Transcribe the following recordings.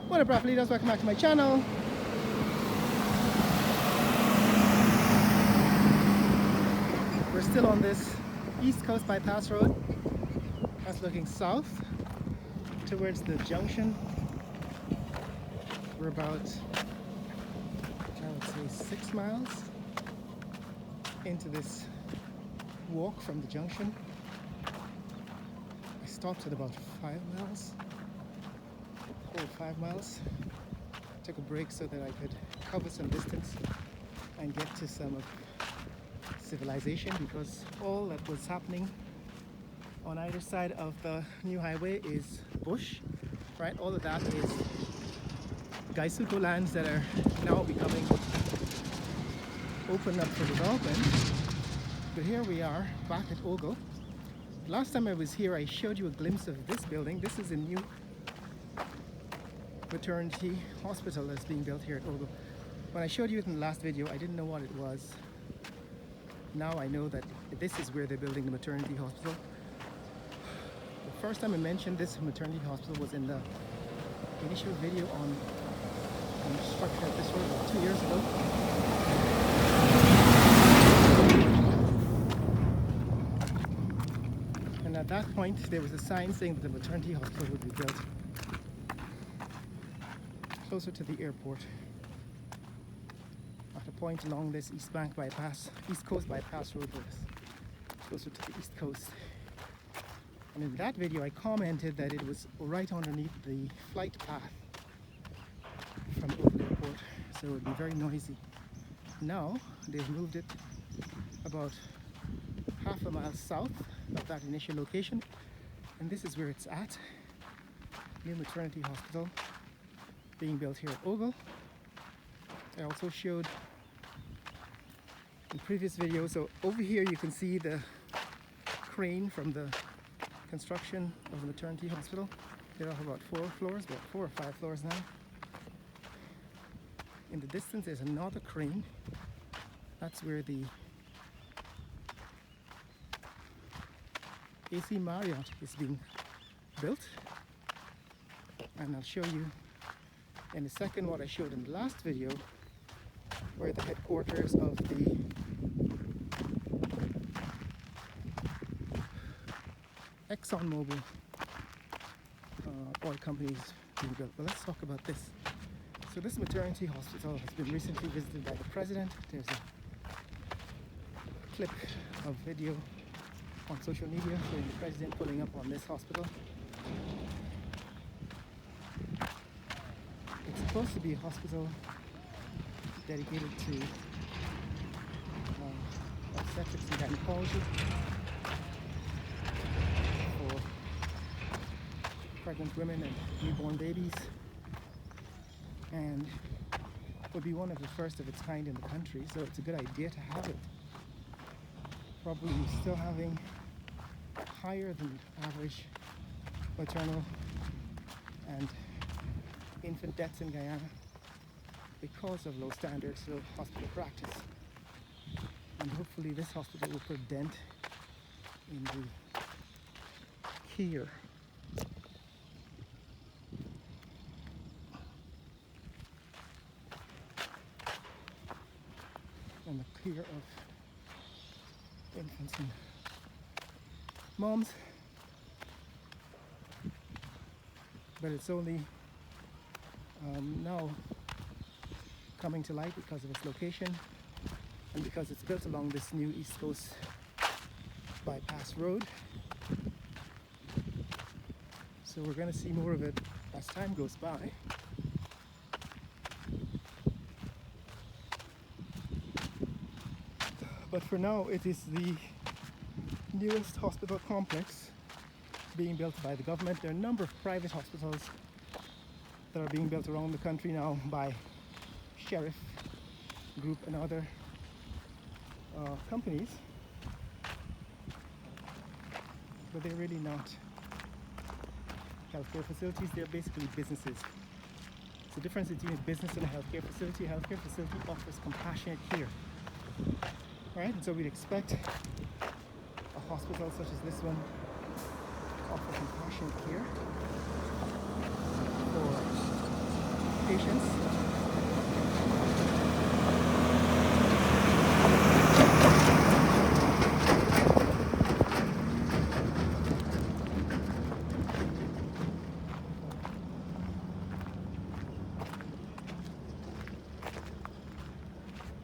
What up, athletes? Welcome back to my channel. We're still on this East Coast bypass road. That's looking south towards the junction. We're about, I would say, 6 miles into this walk from the junction. I stopped at about 5 miles. 4 or 5 miles. Took a break so that I could cover some distance and get to some of civilization, because all that was happening on either side of the new highway is bush, right? All of that is Gaisuko lands that are now becoming open up for development. But here we are back at Ogle. Last time I was here, I showed you a glimpse of this building. This is a new Maternity Hospital that's being built here at Ogle. When I showed you it in the last video, I didn't know what it was. Now I know that this is where they're building the maternity hospital. The first time I mentioned this maternity hospital was in the initial video on construction of this road about 2 years ago. And at that point, there was a sign saying that the maternity hospital would be built closer to the airport, at a point along this East Coast bypass road, closer to the East Coast. And in that video, I commented that it was right underneath the flight path from Ogle Airport, so it would be very noisy. Now they've moved it about half a mile south of that initial location, and this is where it's at. New maternity hospital being built here at Ogle. I also showed in previous videos, so over here you can see the crane from the construction of the maternity hospital. There are about 4 floors, about 4 or 5 floors now. In the distance there's another crane. That's where the AC Marriott is being built, and I'll show you in a second what I showed in the last video, where the headquarters of the ExxonMobil oil company is being built. But let's talk about this. So this maternity hospital has been recently visited by the president. There's a clip of video on social media showing the president pulling up on this hospital. It's supposed to be a hospital dedicated to obstetrics and gynecology for pregnant women and newborn babies, and would be one of the first of its kind in the country, so it's a good idea to have it. Probably still having higher than average maternal and infant deaths in Guyana because of low standards of hospital practice. And hopefully this hospital will put a dent in the care of infants and moms. But it's only now coming to light because of its location and because it's built along this new East Coast bypass road. So we're going to see more of it as time goes by. But for now, it is the newest hospital complex being built by the government. There are a number of private hospitals that are being built around the country now by Sheriff Group and other companies, but they're really not healthcare facilities. They're basically businesses. It's the difference between a business and a healthcare facility. A healthcare facility offers compassionate care, right? And so we'd expect a hospital such as this one to offer compassionate care for patients.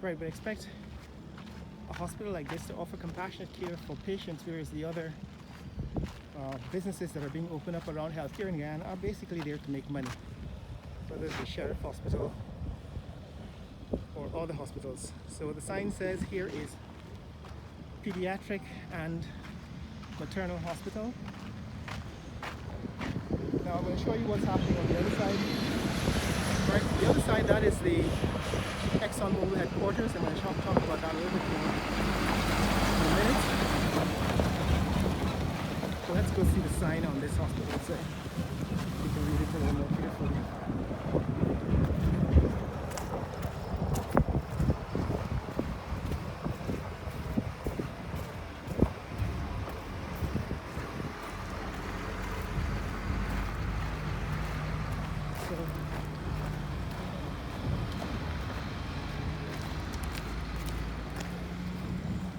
Right, but expect a hospital like this to offer compassionate care for patients, whereas the other businesses that are being opened up around healthcare in Guyana are basically there to make money, whether it's the Sheriff Hospital or other hospitals. So the sign says here is Pediatric and Maternal Hospital. Now I'm going to show you what's happening on the other side. Right, the other side, that is the ExxonMobil headquarters. I'm going to talk about that a little bit more in a minute. So let's go see the sign on this hospital so you can read it a little more carefully.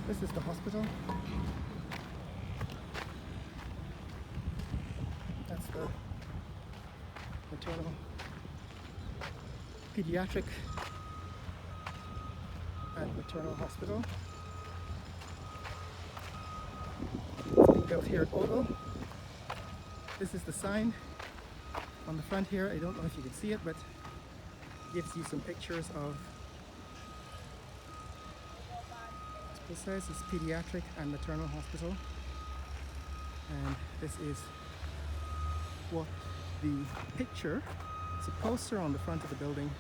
This is the hospital. That's the maternal, pediatric and maternal hospital. It's being built here at Ogle. This is the sign on the front here. I don't know if you can see it, but it gives you some pictures of. This says it's Pediatric and Maternal Hospital, and this is what the picture, it's a poster on the front of the building,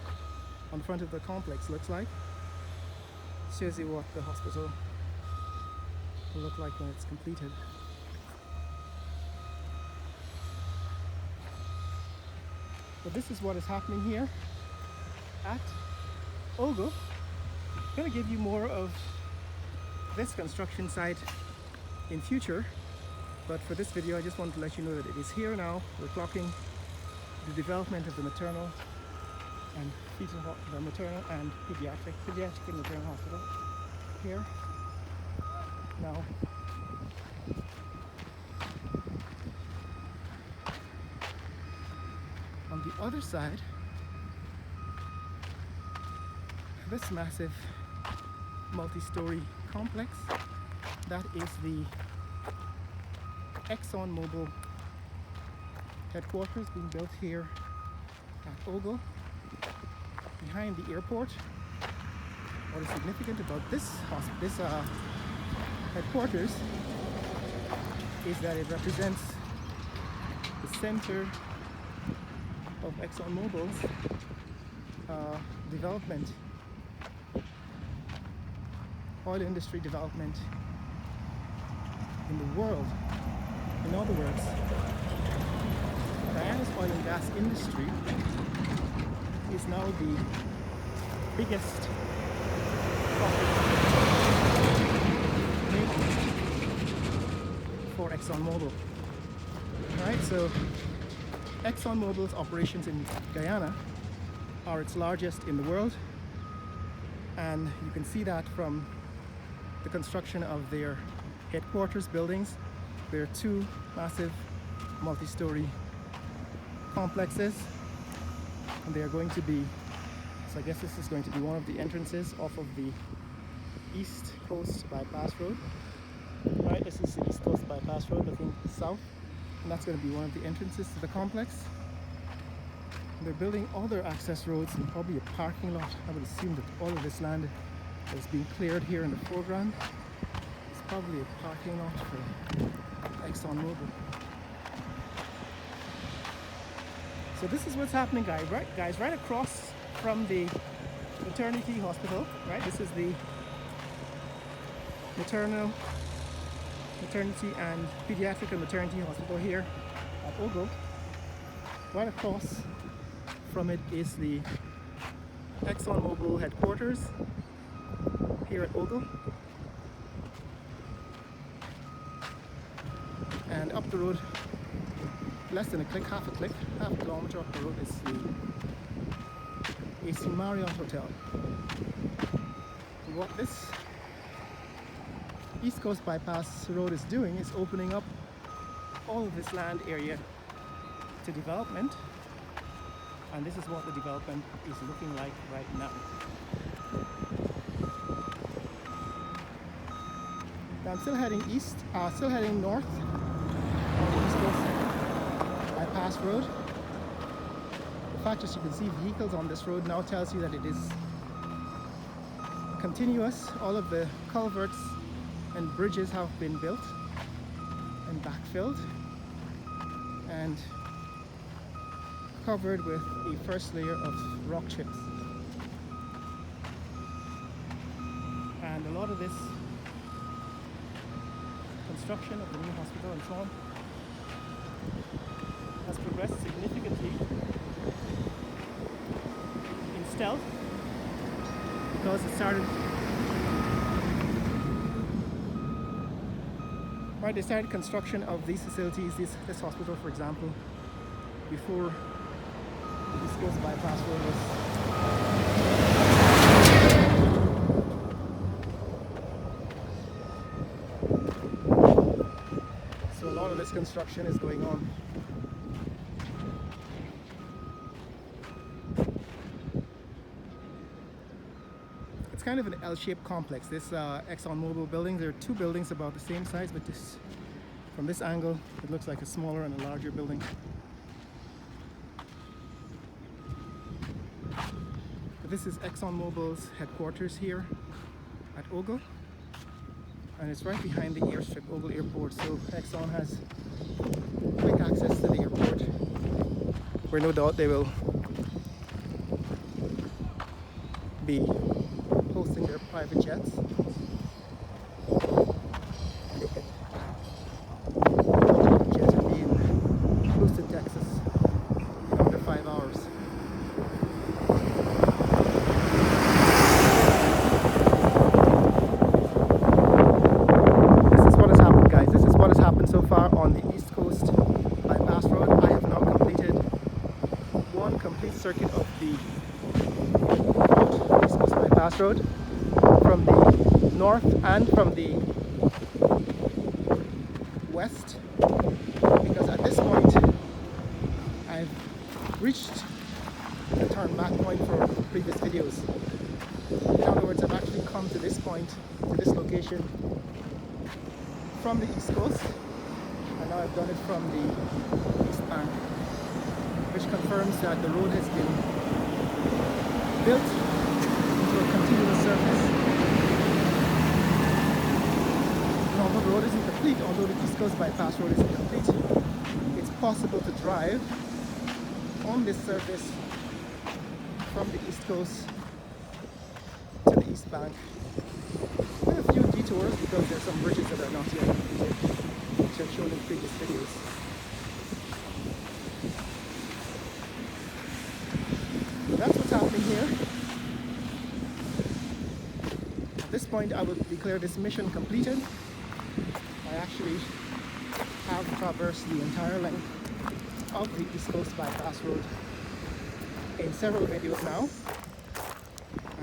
on the front of the complex looks like. It shows you what the hospital will look like when it's completed. But this is what is happening here at Ogle. I'm going to give you more of this construction site in future, but for this video I just want to let you know that it is here now. We're clocking the development of the maternal and fetal, the maternal and pediatric and maternal hospital here now. On the other side, this massive multi-story complex, that is the ExxonMobil headquarters being built here at Ogle, behind the airport. What is significant about this headquarters is that it represents the center of ExxonMobil's development, oil industry development in the world. In other words, Guyana's oil and gas industry is now the biggest profit for ExxonMobil. Right, so ExxonMobil's operations in Guyana are its largest in the world, and you can see that from the construction of their headquarters buildings. There are two massive multi-story complexes, and they are going to be, so I guess this is going to be one of the entrances off of the East Coast Bypass Road. Right, this is the East Coast Bypass Road looking south, and that's going to be one of the entrances to the complex. And they're building other access roads and probably a parking lot. I would assume that all of this land is being cleared here in the foreground. It's probably a parking lot for ExxonMobil. So this is what's happening, guys. Right across from the Maternity Hospital. Right, this is the maternity and pediatric and maternity hospital here at Ogle. Right across from it is the ExxonMobil headquarters here at Ogle. And up the road, less than a click, half a kilometer up the road is the AC Marriott Hotel. What this East Coast Bypass Road is doing is opening up all of this land area to development, and this is what the development is looking like right now. Now I'm still heading east, still heading north on the East Coast Bypass Road. The fact that you can see vehicles on this road now tells you that it is continuous. All of the culverts and bridges have been built and backfilled and covered with a first layer of rock chips. And a lot of this construction of the new hospital and so on has progressed significantly in stealth, because it started they started construction of these facilities, this hospital for example, before the East Coast Bypass Road was so a lot of this construction is going on. It's kind of an L-shaped complex. This ExxonMobil building, there are two buildings about the same size, but from this angle it looks like a smaller and a larger building. But this is ExxonMobil's headquarters here at Ogle, and it's right behind the airstrip, Ogle Airport, so Exxon has quick access to the airport, where no doubt they will be hosting their private jets. Jets will be in Houston, Texas in under 5 hours. This is what has happened, guys. This is what has happened so far on the East Coast Bypass Road. I have now completed one complete circuit of the East Coast Bypass Road, from the north and from the west, because at this point I've reached the turn back point for previous videos. In other words, I've actually come to this point, to this location from the East Coast, and now I've done it from the East Bank, which confirms that the road has been built into a continuous surface. Although the road isn't complete, although the East Coast Bypass Road isn't complete, it's possible to drive on this surface from the East Coast to the East Bank with a few detours, because there are some bridges that are not yet completed, which I've shown in previous videos. So that's what's happening here. At this point I will declare this mission completed. I actually have traversed the entire length of the East Coast Bypass Road in several videos now,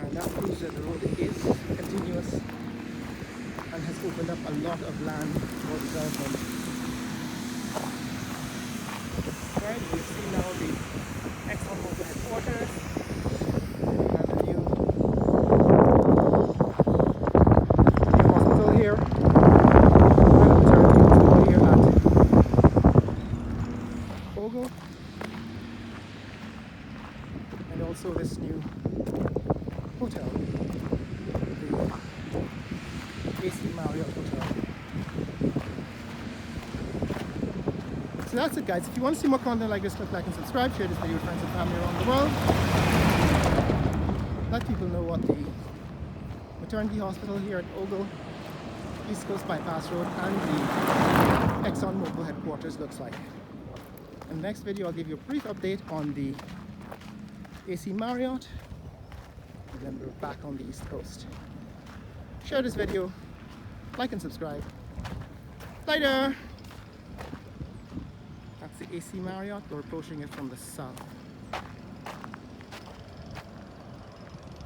and that proves that the road is continuous and has opened up a lot of land for development. Alright, you see now the ExxonMobil headquarters and the new hospital here. Ogle, and also this new hotel, the AC Marriott Hotel. So that's it, guys. If you want to see more content like this, click like and subscribe, share this video with friends and family around the world. Let people know what the Maternity Hospital here at Ogle, East Coast Bypass Road, and the ExxonMobil headquarters looks like. In the next video I'll give you a brief update on the AC Marriott, and then we're back on the East Coast. Share this video, like and subscribe. Later! That's the AC Marriott. We're approaching it from the south.